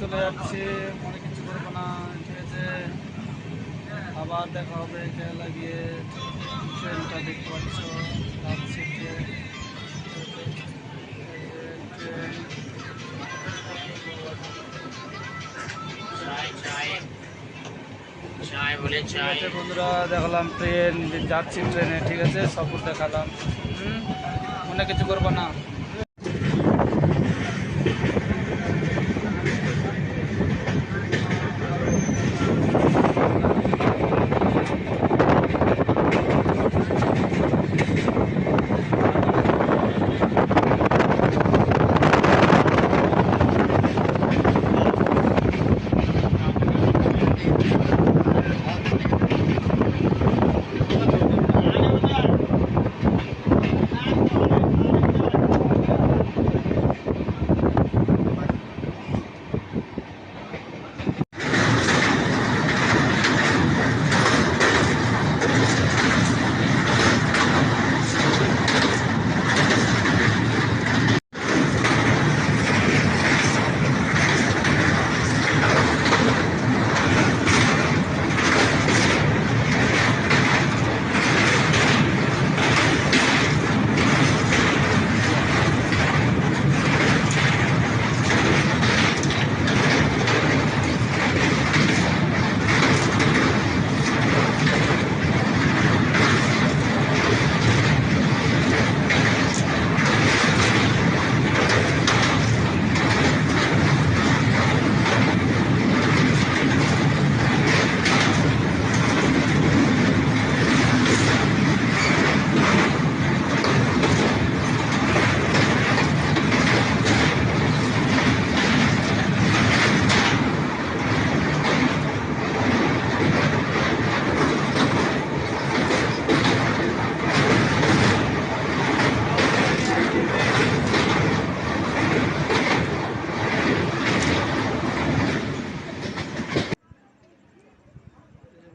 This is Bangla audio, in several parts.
চলে যাচ্ছি, মনে কিছু করবো না, ঠিক আছে। আবার দেখা হবে কেরালা গিয়ে। ট্রেনটা দেখতে পাচ্ছ, যাচ্ছে ট্রেন, ট্রেন। ঠিক আছে বন্ধুরা, দেখালাম ট্রেন, যাচ্ছি ট্রেনে, ঠিক আছে, সফর দেখালাম। মনে কিছু করবো না।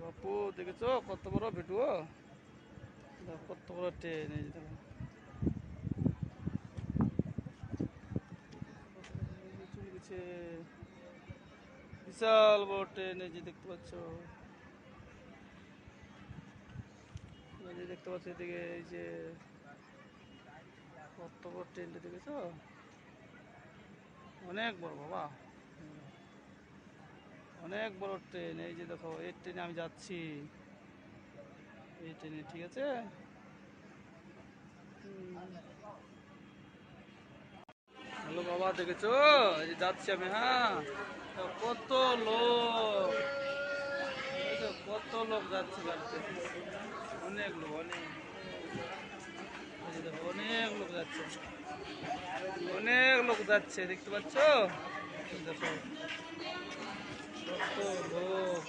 বাপু দেখেছো কত বড় ভিডিও, কত বড় ট্রেন, এই যে চলে গেছে, বিশাল বড় ট্রেন, এই যে দেখতে পাচ্ছ, এই যে দেখতে পাচ্ছ এদিকে, এই যে কত বড় ট্রেনটা দেখেছো, অনেক বড় বাবা, অনেক বড় ট্রেন। এই যে দেখো, এই ট্রেনে আমি যাচ্ছি, এই ট্রেনে, ঠিক আছে। হ্যালো বাবা, দেখেছো, এই যে যাচ্ছি আমি, হ্যাঁ, কত লোক, দেখেছো? কত লোক যাচ্ছে গাড়িতে, অনেক লোক, অনেক, এই যে দেখো, অনেক লোক যাচ্ছে, অনেক লোক যাচ্ছে, দেখতে পাচ্ছ, দেখো কত লোক।